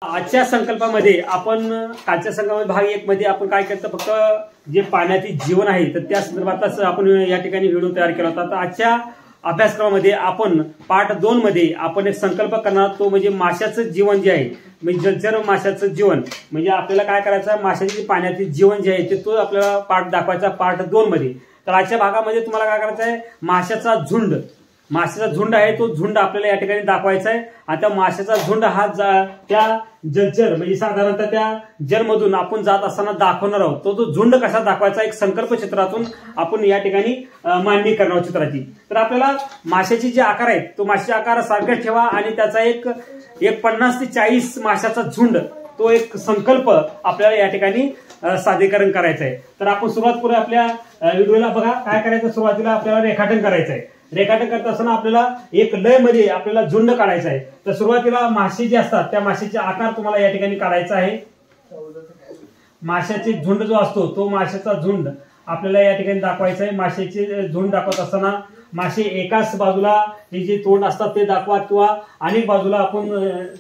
आजच्या संकल्पामध्ये आपण कालच्या संकल्पामध्ये भाग 1 मध्ये आपण काय केलं, फक्त जे पाण्यातील जीवन आहे तर त्या संदर्भातच आपण या ठिकाणी व्हिडिओ तयार केला होता। तर आजच्या अभ्यासक्रमामध्ये आपण पार्ट 2 मध्ये आपण एक संकल्प करणार, तो म्हणजे माशाचं जीवन जे आहे, म्हणजे जलचर माशाचं जीवन, म्हणजे आपल्याला काय करायचं, माशाचे पाण्यातील जीवन जे आहे ते तो आपल्याला पार्ट दाखवायचा पार्ट 2 मध्ये। तर आजच्या भागामध्ये तुम्हाला काय करायचं आहे, माशाचा झुंड आहे, तो झुंड आपल्याला या ठिकाणी दाखवायचा आहे। आणि त्या माशाचा झुंड हा त्या जलचर म्हणजे साधारणतः त्या जलमधून आपण जात असताना दाखवणार आहोत। तो झुंड कसा दाखवायचा एक संकल्प चित्रातून आपण या ठिकाणी मांडणी करणार आहोत चित्राची। तर आपल्याला माशाचे जे आकार आहेत तो माशाचे आकार सारखेच ठेवा आणि त्याचा एक 50 ते 40 माशाचा झुंड, तो एक संकल्प आपल्याला या ठिकाणी सादरीकरण करायचं आहे। तर आपण सुरुवात करूया आपल्या व्हिडिओला। बघा काय करायचं, सुरुवातीला आपल्याला रेखाटन करायचं आहे। रेखाटन करत असताना आपल्याला एक लय मध्ये आपल्याला झुंड काढायचा आहे। तर सुरुवातीला मासे जे असतात त्या माशाचे आकार तुम्हाला या ठिकाणी काढायचा आहे। माशाचे झुंड जो असतो तो माशाचा झुंड आपल्याला या ठिकाणी दाखवायचा आहे। माशाचे झुंड दाखवत असताना मासे एकाच बाजूला हे जे तोंड असतात ते दाखवा, किंवा अनेक बाजूला आपण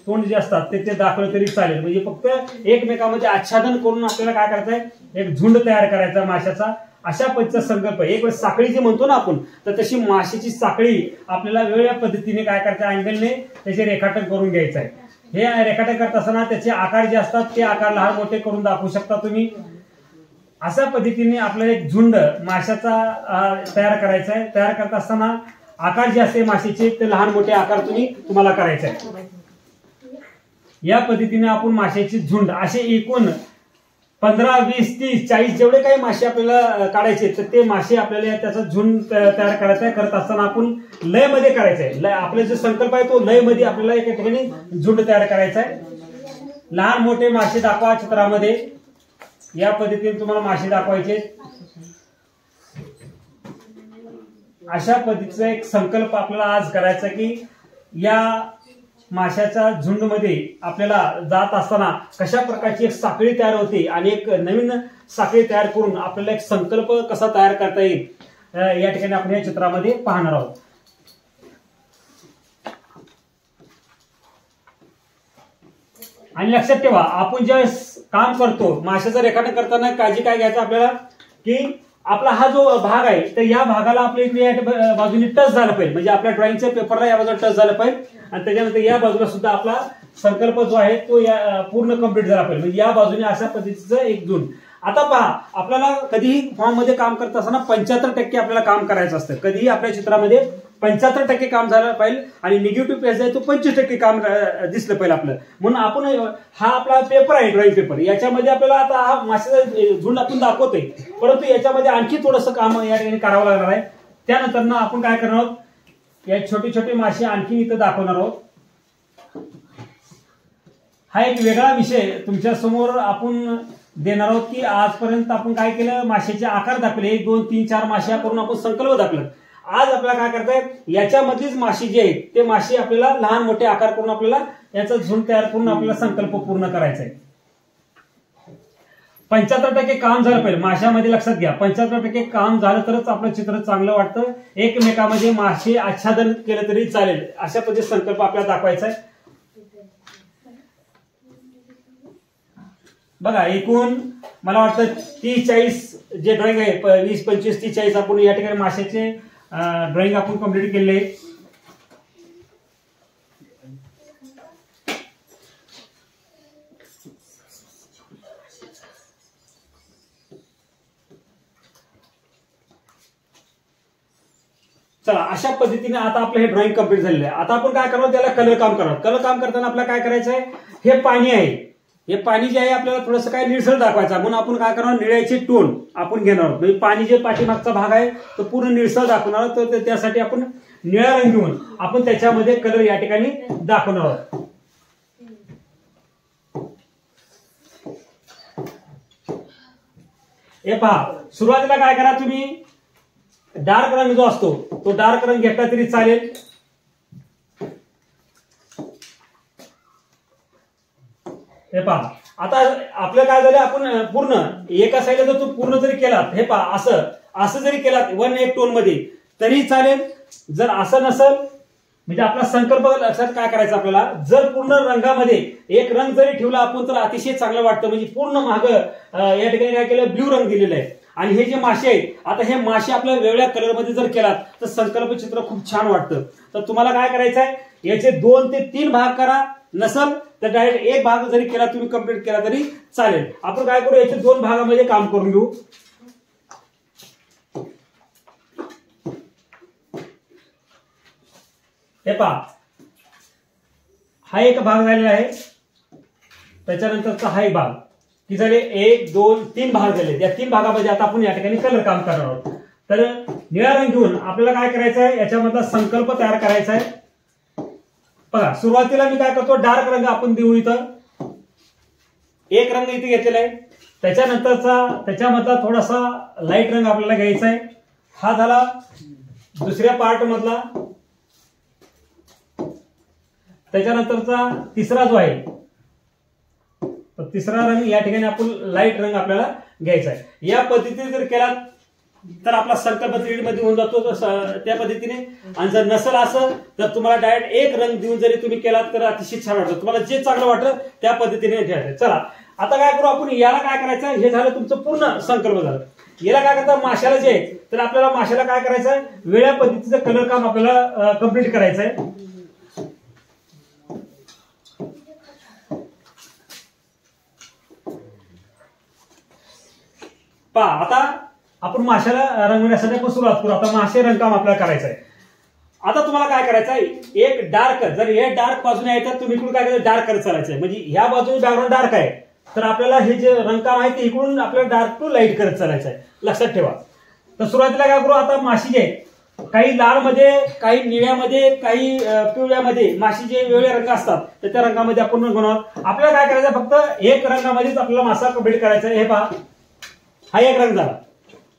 तोंड जे असतात ते दाखवलं तरी चालेल। म्हणजे फक्त एकमेकांमध्ये आच्छादन करून आपल्याला काय करायचं आहे, एक झुंड तयार करायचा माशाचा। अशा पद्धतीचा संकल्प, एक वेळ साखळी जी म्हणतो ना आपण, तर तशी माशाची साखळी आपल्याला वेगवेगळ्या पद्धतीने काय करायचं, अँगलने त्याचे रेखाटन करून घ्यायचं आहे। हे रेखाटन करत असताना त्याचे आकार जे असतात ते आकार लहान मोठे करून दाखवू शकता तुम्ही। अशा पद्धतीने आपल्याला एक झुंड माशाचा तयार करायचा आहे। तयार करत असताना आकार जे असते माशाचे ते लहान मोठे आकार तुम्हाला करायचे आहे। या पद्धतीने आपण माशाचे झुंड असे एकूण 15, 20, 30, 40 जेवढे काही मासे आपल्याला काढायचे तर ते मासे आपल्याला त्याचा झुंड तयार करायचा आहे। करत असताना आपण लय मध्ये करायचं आहे। लय आपला जो संकल्प आहे तो लय मध्ये आपल्याला एका ठिकाणी झुंड तयार करायचा आहे। लहान मोठे मासे दाखवा चित्रामध्ये, या पद्धतीने तुम्हाला मासे दाखवायचे। अशा पद्धतीचा एक संकल्प आपल्याला आज करायचा की या माशाच्या झुंड मध्ये आपल्याला जात असताना कशा प्रकारची एक साखळी तयार होते आणि एक नवीन साखळी तयार करून आपल्याला एक संकल्प कसा तयार करता येईल या ठिकाणी आपण या चित्रामध्ये पाहणार आहोत। आणि लक्षात ठेवा, आपण जे काम करतो माशाचं रेखाटन करताना काळजी काय घ्यायचं आपल्याला, की आपला हा जो भाग आहे तर या भागाला आपल्या इकडे या बाजूने टच झालं पाहिजे, म्हणजे आपल्या ड्रॉइंगच्या पेपरला या बाजूला टच झालं पाहिजे। आणि त्याच्यानंतर या बाजूला सुद्धा आपला संकल्प जो आहे तो पूर्ण कंप्लीट झाला पाहिजे, म्हणजे या बाजूने अशा पद्धतीचं एक झुंड। आता पहा, आपल्याला कधीही फॉर्म मध्ये काम करत असताना 75% आपल्याला काम करायचं असतं। कधीही आपल्या चित्रामध्ये 75% काम झालं पाहिजे आणि निगेटिव्ह पेज आहे तो 25% काम दिसलं पाहिजे आपलं। म्हणून आपण हा आपला पेपर आहे, ड्रॉइंग पेपर, याच्यामध्ये आपल्याला आता हा माशाचा झुंड आपण दाखवतोय, परंतु याच्यामध्ये आणखी थोडंसं काम या ठिकाणी करावं लागणार आहे। त्यानंतर ना आपण काय करणार आहोत, या छोटे छोटे मासे आणखी इथं दाखवणार आहोत। हा एक वेगळा विषय तुमच्या समोर आपण देणार आहोत की आजपर्यंत आपण काय केलं, माशाचे आकार दाखवले, 1, 2, 3, 4 मासे करून आपण संकल्प दाखवलं। आज आपल्याला काय करताय, याच्यामधलीच मासे जे आहेत ते मासे आपल्याला लहान मोठे आकार करून आपल्याला याचा झुंड तयार करून आपल्याला संकल्प पूर्ण करायचा आहे। 75% काम झालं पाहिजे माशामध्ये, लक्षात घ्या। 75% काम झालं तरच आपलं चित्र चांगलं वाटतं। एकमेकांमध्ये मासे आच्छादन केलं तरी चालेल, अशा पद्धतीचा संकल्प आपल्याला दाखवायचा आहे। बघा, एकूण मला वाटतं 30-40 जे ड्रॉइंग आहे, 20, 25, 30, 40 आपण या ठिकाणी माशाचे ड्रॉइंग आपण कंप्लीट केले। चला, अशा पद्धतीने आता आपलं हे ड्रॉइंग कंप्लीट झालेलं आहे। आता आपण काय करणार, त्याला कलर काम करणार। कलर काम करताना आपल्याला काय करायचं आहे, हे पाणी आहे, हे पाणी जे आहे आपल्याला थोडंसं काय निळसर दाखवायचं, म्हणून आपण काय करणार, निळ्याचे टोन आपण घेणार आहोत। म्हणजे पाणी जे पाठीमागचा भाग आहे तो पूर्ण निळसर दाखवणार, तर त्यासाठी आपण निळा रंग घेऊन आपण त्याच्यामध्ये कलर या ठिकाणी दाखवणार आहोत। हे पहा, सुरुवातीला काय करा, तुम्ही डार्क रंग जो असतो तो डार्क रंग घेतला तरी चालेल। हे पहा, आता आपलं काय झालं, आपण पूर्ण एका साईडला जर तू पूर्ण जरी केलात, हे पहा असं जरी केलात 1 टोन मध्ये तरी चालेल। जर असं नसेल म्हणजे आपला संकल्प लक्षात काय करायचा आपल्याला, जर पूर्ण रंगामध्ये एक रंग जरी ठेवला आपण तर अतिशय चांगलं वाटतं. म्हणजे पूर्ण माग या ठिकाणी काय केलं, ब्ल्यू रंग दिलेला आहे. आणि हे जे मासे आहेत, आता हे मासे आपल्या वेगळ्या कलरमध्ये जर केलात तर संकल्प चित्र खूप छान वाटतं. तर तुम्हाला काय करायचं आहे, याचे 2 ते 3 भाग करा, नसल तर डायरेक्ट एक भाग जरी केला तुम्ही कंप्लीट केला तरी चालेल. आपण काय करू, याचे 2 भागामध्ये काम करून घेऊ. हे पहा, हा एक भाग झालेला आहे, त्याच्यानंतरचा हा एक भाग की झाले 1 2 3 भाग झाले. या 3 भागामध्ये आता आपण या ठिकाणी कलर काम करणार आहोत. तर निळा रंग घेऊन आपल्याला काय करायचं आहे, याच्यामधला संकल्प तयार करायचा आहे. बघा, सुरुवातीला मी काय करतो, डार्क रंग आपण देऊ. इथं एक रंग इथे घेतलेला आहे, त्याच्यामधला थोडासा लाईट रंग आपल्याला घ्यायचा आहे. हा झाला दुसऱ्या पार्ट मधला. त्याच्यानंतरचा तिसरा जो आहे, तर तिसरा रंग या ठिकाणी आपण लाईट रंग आपल्याला घ्यायचा आहे. या पद्धतीने जर केला तर आपला संकल्प 3D मध्ये होऊन जातो त्या पद्धतीने. आणि जर नसेल असं तर तुम्हाला डायरेक्ट एक रंग देऊन जरी तुम्ही केलात तर अतिशय छान वाटतं. तुम्हाला जे चांगलं वाटतं त्या पद्धतीने घ्यायचं. चला आता काय करू आपण, याला काय करायचं, हे झालं तुमचं पूर्ण संकल्प झालं. याला काय करता, माशाला जे आहे तर आपल्याला माशाला काय करायचं आहे, वेगळ्या पद्धतीचं कलर काम आपल्याला कम्प्लीट करायचं आहे. पहा, आता आपण माशाला रंगवण्यासाठी आपण सुरुवात करू. आता मासे रंगकाम आपल्याला करायचं आहे. आता तुम्हाला काय करायचं आहे, एक डार्क, जर हे डार्क बाजूने आहे तर तुम्ही इकडून काय करायचं, डार्क करत चालायचं आहे. म्हणजे ह्या बाजूने बॅकग्राऊंड डार्क आहे तर आपल्याला हे जे रंगकाम आहे ते इकडून आपल्याला डार्क टू लाईट करत चालायचं आहे, लक्षात ठेवा. तर सुरुवातीला काय करू, आता माशी जे आहे काही लाल मध्ये, काही निळ्यामध्ये, काही पिवळ्यामध्ये माशी जे वेगळे रंग असतात तर त्या रंगामध्ये आपण रंगवणार. आपल्याला काय करायचं, फक्त एक रंगामध्येच आपल्याला मासा कंप्लीट करायचा आहे. हे पहा, हा एक रंग झाला.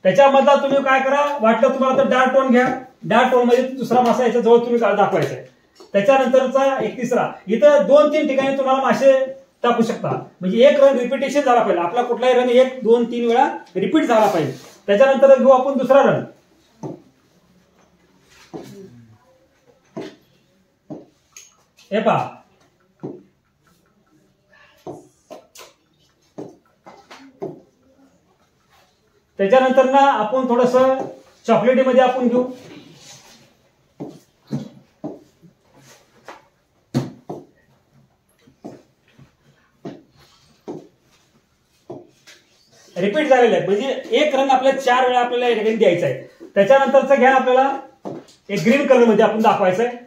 त्याच्यामधला तुम्ही काय करा, वाटलं तुम्हाला तर डार्क टोन घ्या, डार्क टोन मध्ये दुसरा मासा याच्या जवळ तुम्ही दाखवायचा आहे. त्याच्यानंतरचा एक तिसरा, इथं 2-3 ठिकाणी तुम्हाला मासे टाकू शकता. म्हणजे एक रंग रिपिटेशन झाला पाहिजे, आपला कुठलाही रंग 1 2 3 वेळा रिपीट झाला पाहिजे. त्याच्यानंतर घेऊ आपण दुसरा रंग. हे पहा, त्याच्यानंतर ना आपण थोडस चॉकलेटी मध्ये आपण घेऊ. रिपीट झालेलं आहे, म्हणजे एक रंग आपल्याला 4 वेळा आपल्याला या ठिकाणी द्यायचा आहे. त्याच्यानंतरचा घ्या आपल्याला एक ग्रीन कलर मध्ये आपण दाखवायचा आहे.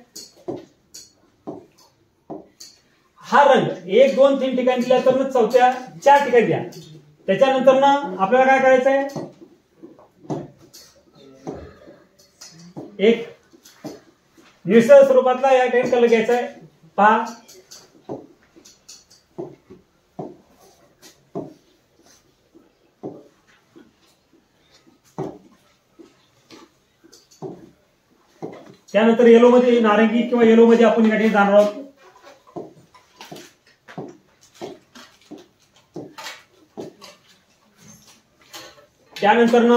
हा रंग 1 2 3 ठिकाणी दिला तर चौथ्या 4 ठिकाणी द्या. त्याच्यानंतर ना आपल्याला काय करायचं आहे, एक निळसर स्वरूपातला या ठिकाणी कलर घ्यायचा आहे. पहा, त्यानंतर येलो मध्ये, नारंगी किंवा येलो मध्ये आपण या ठिकाणी जाणार आहोत. त्यानंतर ना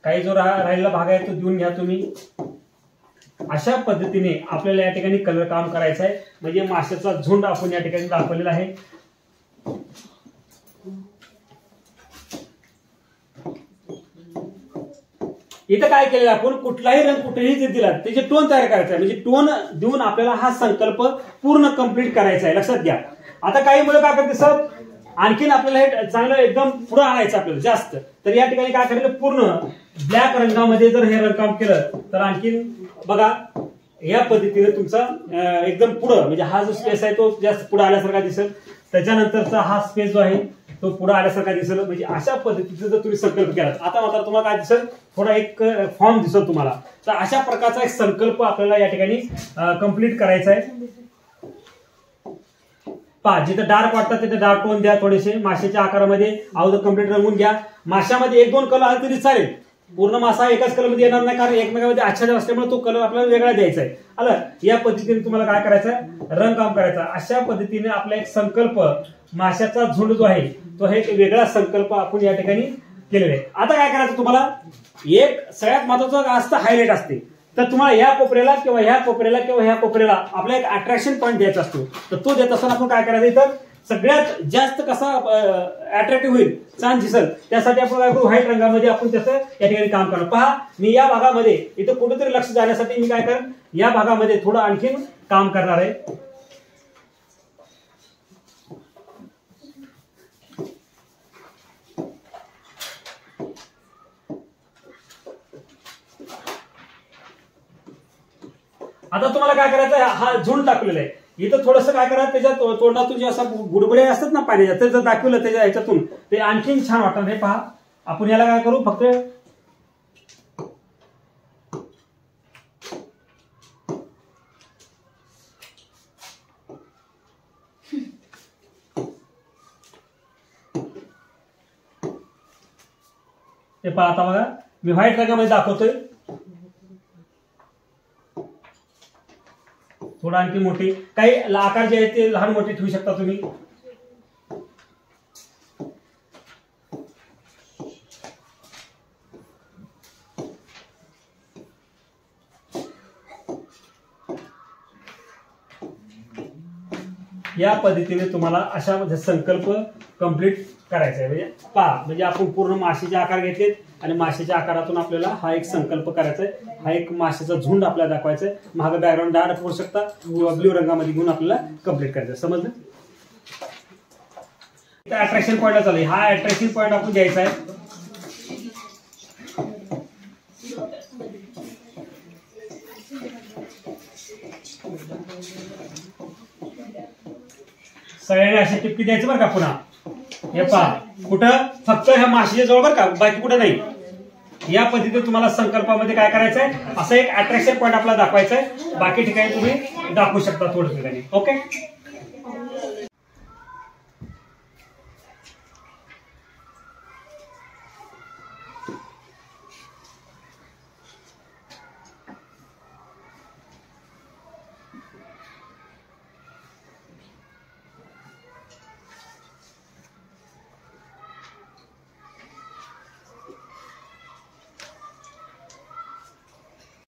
काही जो राहिलेला भाग आहे तो देऊन घ्या तुम्ही. अशा पद्धतीने आपल्याला या ठिकाणी कलर काम करायचं आहे. म्हणजे माशाचा झुंड आपण या ठिकाणी दाखवलेला आहे. इथं काय केलेलं आपण, कुठलाही रंग कुठेही जर दिला त्याचे टोन तयार करायचा आहे. म्हणजे टोन देऊन आपल्याला हा संकल्प पूर्ण कंप्लीट करायचा आहे, लक्षात घ्या. आता काही मुलं काय करते सर, आणखीन आपल्याला हे चांगलं एकदम पुढे आणायचं आपल्याला जास्त, तर या ठिकाणी काय करायचं, पूर्ण ब्लॅक रंगामध्ये जर हे रंगकाम केलं तर आणखीन बघा या पद्धतीने तुमचा एकदम पुढं, म्हणजे हा जो स्पेस आहे तो जास्त पुढे आल्यासारखा दिसेल. त्याच्यानंतरचा हा स्पेस जो आहे तो पुढे आल्यासारखा दिसेल. म्हणजे अशा पद्धतीचा जर तुम्ही संकल्प केला आता मात्र तुम्हाला काय दिसेल, थोडा एक फॉर्म दिसेल तुम्हाला. तर अशा प्रकारचा एक संकल्प आपल्याला या ठिकाणी कंप्लीट करायचा आहे. पहा, जिथे डार्क वाटतात तिथे डार्क टोन द्या थोडेसे. माशाच्या आकारामध्ये अगोदर कंप्लीट रंगून घ्या. माशामध्ये 1 2 कलर आले तरी चालेल, पूर्ण मासा एकाच कलर मध्ये येणार नाही, कारण एकमेकांमध्ये आच्छादन असल्यामुळे तो कलर आपल्याला वेगळा द्यायचा आहे. आलं. या पद्धतीने तुम्हाला काय करायचं आहे, रंगकाम करायचं. अशा पद्धतीने आपला एक संकल्प माशाचा झुंड जो आहे तो हे एक वेगळा संकल्प आपण या ठिकाणी केलेला आहे. आता काय करायचं तुम्हाला, एक सगळ्यात महत्वाचं असतं हायलाइट असते. तर तुम्हाला या कोपऱ्याला किंवा ह्या कोपऱ्याला किंवा ह्या कोपऱ्याला आपला एक अट्रॅक्शन पॉईंट द्यायचा असतो. तर तो देत असताना आपण काय करायचं, इथं सगळ्यात जास्त कसा अट्रॅक्टिव्ह होईल, छान दिसेल, त्यासाठी आपण काय करू, व्हाईट रंगामध्ये आपण त्याचं या ठिकाणी काम करणार. पहा, मी या भागामध्ये इथं कुठेतरी लक्ष जाण्यासाठी मी काय करेन, या भागामध्ये थोडं आणखीन काम करणार आहे. आता तुम्हाला काय करायचं, हा झुंड दाखवलेला आहे. इथं थोडस काय करा, त्याच्या तोंडातून जे असं बुडबुडे असतात ना पाण्याच्या, ते जर दाखवलं त्याच्या ह्याच्यातून ते आणखीन छान वाटणार. हे पहा, आपण याला काय करू, फक्त हे पहा. आता बघा, मी व्हाईट रंगामध्ये दाखवतोय. थोडं आणखी मोठी, काही आकार जे आहेत ते लहान मोठे ठेवू शकता तुम्ही. या पद्धतीने तुम्हाला अशा संकल्प कंप्लीट करायचा आहे. म्हणजे पहा, म्हणजे आपण पूर्ण माशीचे आकार घेतलेत आणि माशीच्या आकारातून आपल्याला हा एक संकल्प करायचा आहे. हा एक माशीचा झुंड आपल्याला दाखवायचा आहे. मागे बॅकग्राऊंड डार्क करू शकता किंवा ब्ल्यू रंगामध्ये घेऊन आपल्याला कंप्लीट करायचं. समजलं? अट्रॅक्शन पॉईंटला चालू आहे. हा अट्रॅक्शन पॉईंट आपण द्यायचा आहे. सगळ्यांनी अशी टिपकी द्यायची बरं का. पुन्हा हे पहा, कुठं फक्त ह्या माशीच्या जवळ बरं का, बाकी कुठं नाही. या पद्धतीने तुम्हाला संकल्पामध्ये काय करायचं आहे, असं एक अट्रॅक्शन पॉईंट आपल्याला दाखवायचा आहे. बाकी ठिकाणी तुम्ही दाखवू शकता थोड्या ठिकाणी. ओके.